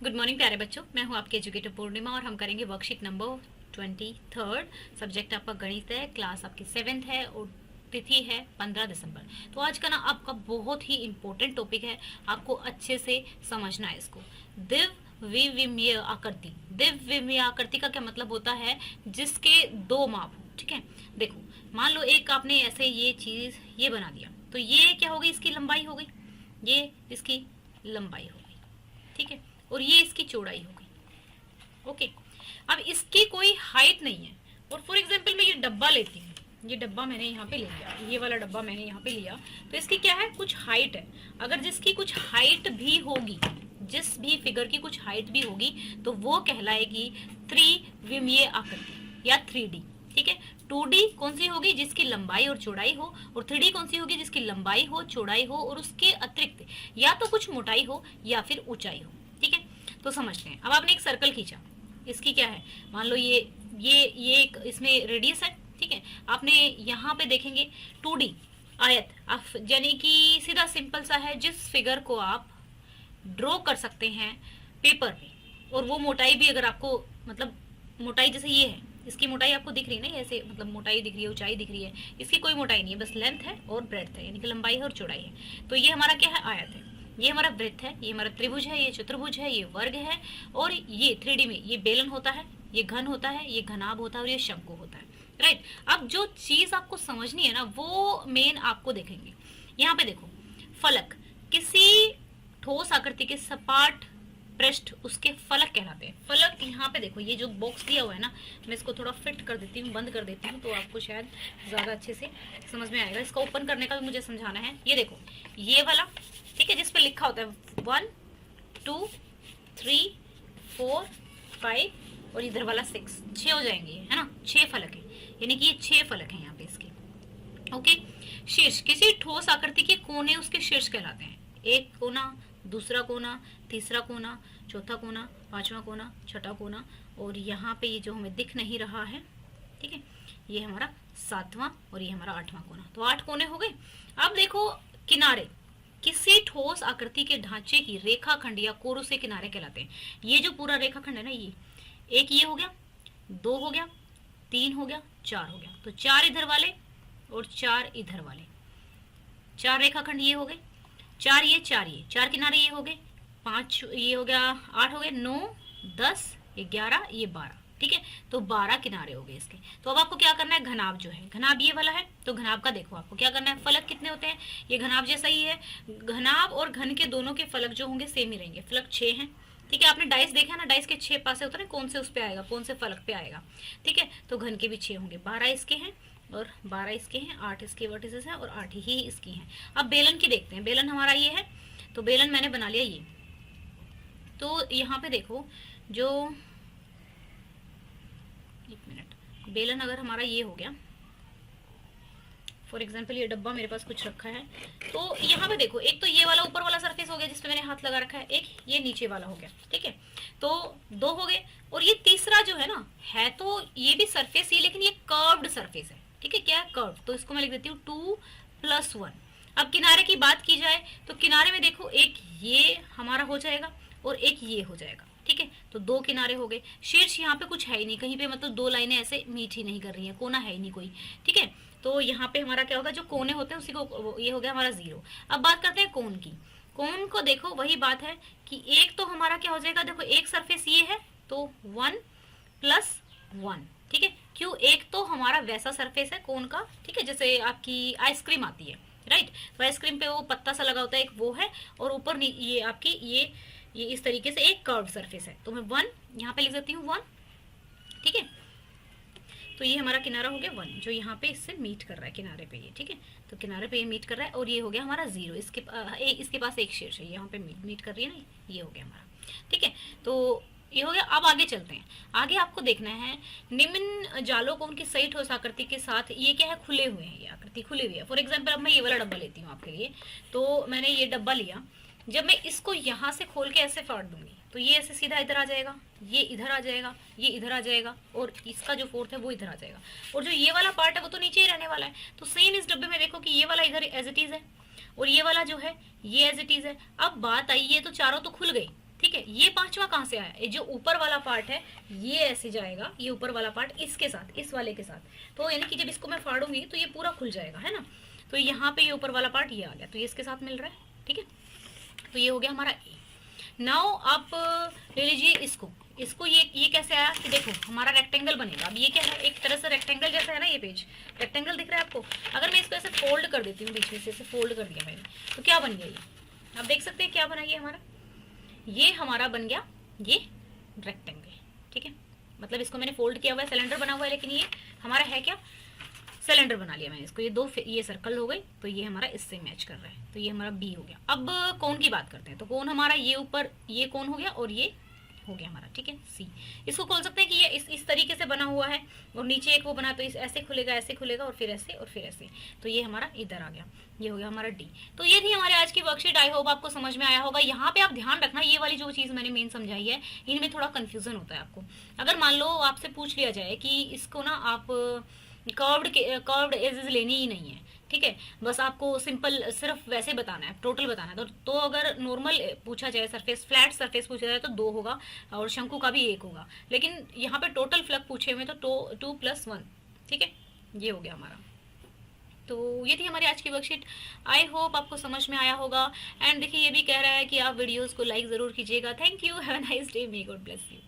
Good morning प्यारे बच्चों, मैं हूं आपके एजुकेटर पूर्णिमा और हम करेंगे वर्कशीट नंबर 23। सब्जेक्ट आपका गणित है, क्लास आपकी 7th है और तिथि है 15 दिसंबर। तो आज का ना आपका बहुत ही इंपॉर्टेंट टॉपिक है, आपको अच्छे से समझना है इसको। द्विविमीय आकृति। द्विविमीय आकृति का क्या मतलब होता है? जिसके दो माप हो। ठीक है, देखो मान लो एक आपने ऐसे ये चीज ये बना दिया, तो ये क्या हो गई? इसकी लंबाई हो गई, ये इसकी लंबाई हो गई। ठीक है, और ये इसकी चौड़ाई हो गई। ओके, अब इसकी कोई हाइट नहीं है। और फॉर एग्जांपल मैं ये डब्बा लेती हूँ, ये डब्बा मैंने यहाँ पे ले लिया, ये वाला डब्बा मैंने यहाँ पे लिया, तो इसकी क्या है? कुछ हाइट है। अगर जिसकी कुछ हाइट भी होगी, जिस भी फिगर की कुछ हाइट भी होगी, तो वो कहलाएगी त्रिविमीय आकृति या 3D। ठीक है, 2D कौन सी होगी? जिसकी लंबाई और चौड़ाई हो, और 3D कौन सी होगी? जिसकी लंबाई हो, चौड़ाई हो और उसके अतिरिक्त या तो कुछ मोटाई हो या फिर ऊंचाई हो। ठीक है, तो समझते हैं। अब आपने एक सर्कल खींचा, इसकी क्या है? मान लो ये एक इसमें रेडियस है। ठीक है, आपने यहाँ पे देखेंगे 2D आयत, यानी कि सीधा सिंपल सा है, जिस फिगर को आप ड्रॉ कर सकते हैं पेपर पे, और वो मोटाई भी अगर आपको, मतलब मोटाई जैसे ये है, इसकी मोटाई आपको दिख रही है ना, ऐसे मतलब मोटाई दिख रही है, ऊंचाई दिख रही है, इसकी कोई मोटाई नहीं है, बस लेंथ है और ब्रेड्थ है, यानी कि लंबाई है और चौड़ाई है। तो ये हमारा क्या है? आयत है। ये हमारा वृत्त है, ये हमारा त्रिभुज है, ये चतुर्भुज है, ये वर्ग है, और ये 3D में ये बेलन होता है, ये घन होता है, ये घनाभ होता है और ये शंकु होता है। राइट, अब जो चीज आपको समझनी है ना, वो मेन आपको देखेंगे। यहाँ पे देखो, फलक, किसी ठोस आकृति के सपाट पृष्ठ उसके फलक कहलाते हैं। फलक यहाँ पे देखो, ये जो बॉक्स दिया हुआ है ना, मैं इसको थोड़ा फिट कर देती हूँ, बंद कर देती हूँ, तो आपको शायद ज्यादा अच्छे से समझ में आएगा। इसका ओपन करने का भी मुझे समझाना है। ये देखो, ये वाला, ठीक है, जिसपे लिखा होता है 1 2 3 4 5 और इधर वाला 6 हो जाएंगे, है ना? 6 फलक है, यानी कि ये 6 फलक है यहाँ पे इसके। ओके, शीर्ष, किसी ठोस आकृति के कोने उसके शीर्ष कहलाते हैं। एक कोना, दूसरा कोना, तीसरा कोना, चौथा कोना, पांचवा कोना, छठा कोना, और यहाँ पे ये जो हमें दिख नहीं रहा है, ठीक है, ये हमारा 7वां और ये हमारा 8वां कोना। तो 8 कोने हो गए। अब देखो किनारे, किसी ठोस आकृति के ढांचे की रेखाखंड या कोरों से किनारे कहलाते हैं। ये जो पूरा रेखाखंड है ना, ये एक ये हो गया, 2 हो गया, 3 हो गया, 4 हो गया, तो 4 इधर वाले और 4 इधर वाले, 4 रेखाखंड ये हो गए, 4 ये 4 ये, 4 किनारे ये हो गए, 5 ये हो गया, 8 हो गए, 9 10 ये 11 ये 12। ठीक है, तो 12 किनारे हो गए इसके। तो अब आपको क्या करना है? घनाभ जो है, घनाभ ये वाला है, तो घनाभ का देखो आपको क्या करना है। फलक कितने होते हैं? ये घनाभ जैसा ही है। घनाभ और घन के दोनों के फलक जो होंगे सेम ही रहेंगे। फलक 6 हैं। ठीक है, आपने डाइस देखा ना, डाइस के 6 पासे होते हैं, कौन से उस पे आएगा, कौन से फलक पे आएगा। ठीक है, तो घन के भी 6 होंगे। 12 इसके हैं और 12 इसके हैं, 8 इसके वर्टिसेस हैं और 8 ही इसकी हैं। अब बेलन की देखते हैं। बेलन हमारा ये है, तो बेलन मैंने बना लिया ये। तो यहाँ पे देखो, जो एक मिनट, बेलन अगर हमारा ये हो गया, फॉर एग्जाम्पल ये डब्बा मेरे पास कुछ रखा है, तो यहाँ पे देखो, एक तो ये वाला ऊपर वाला सरफेस हो गया जिसपे मैंने हाथ लगा रखा है, एक ये नीचे वाला हो गया। ठीक है, तो 2 हो गए, और ये तीसरा जो है ना, है तो ये भी सरफेस ही, लेकिन ये कर्व्ड सरफेस है। ठीक है, क्या है? कर्व। तो इसको मैं लिख देती हूँ 2 + 1। अब किनारे की बात की जाए, तो किनारे में देखो, एक ये हमारा हो जाएगा और एक ये हो जाएगा। ठीक है, तो 2 किनारे हो गए। शीर्ष यहाँ पे कुछ है ही नहीं कहीं पे, मतलब 2 लाइनें ऐसे मीट ही नहीं कर रही हैं, कोना है ही नहीं कोई। ठीक है, तो यहाँ पे हमारा क्या होगा? जो कोने होते हैं उसी को, ये हो गया हमारा 0। अब बात करते हैं कोण की। कोण को देखो, वही बात है कि एक तो हमारा क्या हो जाएगा, देखो एक सरफेस ये है, तो 1 + 1। ठीक है, क्यों? एक तो हमारा वैसा सरफेस है कोण का, ठीक है, जैसे आपकी आइसक्रीम आती है, राइट, तो आइसक्रीम पे वो पत्ता सा लगा होता है, एक वो है, और ऊपर ये आपकी ये इस तरीके से एक कर्व सरफेस है। तो मैं 1 यहाँ पे लिख देती हूँ 1। ठीक है, तो ये हमारा किनारा हो गया 1, जो यहाँ पे इससे मीट कर रहा है किनारे पे ये। ठीक है, तो किनारे पे ये मीट कर रहा है, और ये हो गया हमारा 0। इसके पास एक शीर्ष है, यहाँ पे मीट कर रही है ना, ये हो गया हमारा। ठीक है, तो ये हो गया। अब आगे चलते हैं। आगे आपको देखना है, निम्न जालों को उनकी सही ठोस आकृति के साथ, ये क्या है? खुले हुए हैं, ये आकृति खुली हुई है। फॉर एग्जाम्पल अब मैं ये वाला डब्बा लेती हूँ आपके लिए, तो मैंने ये डब्बा लिया, जब मैं इसको यहाँ से खोल के ऐसे फाड़ दूंगी, तो ये ऐसे सीधा इधर आ जाएगा, ये इधर आ जाएगा, ये इधर आ जाएगा, और इसका जो 4th है वो इधर आ जाएगा, और जो ये वाला पार्ट है वो तो नीचे ही रहने वाला है। तो सेम इस डब्बे में देखो कि ये वाला इधर एज इट इज है, और ये वाला जो है ये एज इट इज है। अब बात आई, ये तो चारों तो खुल गई, ठीक है। ये पांचवा कहाँ से आया, ये जो ऊपर वाला पार्ट है ये ऐसे जाएगा, ये ऊपर वाला पार्ट इसके साथ, इस वाले के साथ, तो यानी कि जब इसको मैं फाड़ूंगी तो ये पूरा खुल जाएगा, है ना। तो यहाँ पे ये ऊपर वाला पार्ट ये आ गया, तो ये इसके साथ मिल रहा है, ठीक है। तो ये हो गया हमारा ए। नाउ आप ले लीजिए इसको ये कैसे आया कि देखो हमारा रेक्टेंगल बनेगा। अब ये क्या है, एक तरह से रेक्टेंगल जैसा है ना, ये पेज रेक्टेंगल दिख रहा है आपको। अगर मैं इसको ऐसे फोल्ड कर देती हूँ, बीच में से ऐसे फोल्ड कर दिया मैंने, तो क्या बन गया ये, आप देख सकते हैं क्या बना ये हमारा, ये हमारा बन गया ये रेक्टेंगल, ठीक है। मतलब इसको मैंने फोल्ड किया हुआ है, सिलेंडर बना हुआ है, लेकिन ये हमारा है क्या, सिलेंडर बना लिया मैंने इसको। ये दो ये सर्कल हो गई, तो ये हमारा इससे मैच कर रहा है, तो ये हमारा बी हो गया। अब कोण की बात करते हैं, तो कोण हमारा ये ऊपर ये कोण हो गया और ये हो गया हमारा, ठीक है, सी। इसको खोल सकते हैं कि ये इस तरीके से बना हुआ है और नीचे एक वो बना, तो इस ऐसे खुलेगा, ऐसे खुलेगा और फिर ऐसे और फिर ऐसे, तो ये हमारा इधर आ गया, ये हो गया हमारा डी। तो ये थी हमारे आज की वर्कशीट। आई होप आपको समझ में आया होगा। यहाँ पे आप ध्यान रखना, ये वाली जो चीज़ मैंने मेन समझाई है, इनमें थोड़ा कन्फ्यूजन होता है आपको। अगर मान लो आपसे पूछ लिया जाए कि इसको ना आप कर्व्ड एजेस लेनी ही नहीं है, ठीक है, बस आपको सिंपल सिर्फ वैसे बताना है, टोटल बताना है, तो अगर नॉर्मल पूछा जाए, सरफेस फ्लैट सरफेस पूछा जाए तो 2 होगा और शंकु का भी 1 होगा, लेकिन यहाँ पे टोटल फ्लग पूछे हुए तो 2 + 1, ठीक है, ये हो गया हमारा। तो ये थी हमारी आज की वर्कशीट। आई होप आपको समझ में आया होगा। एंड देखिए ये भी कह रहा है कि आप वीडियोस को लाइक ज़रूर कीजिएगा। Thank you, have a nice day, may God bless you.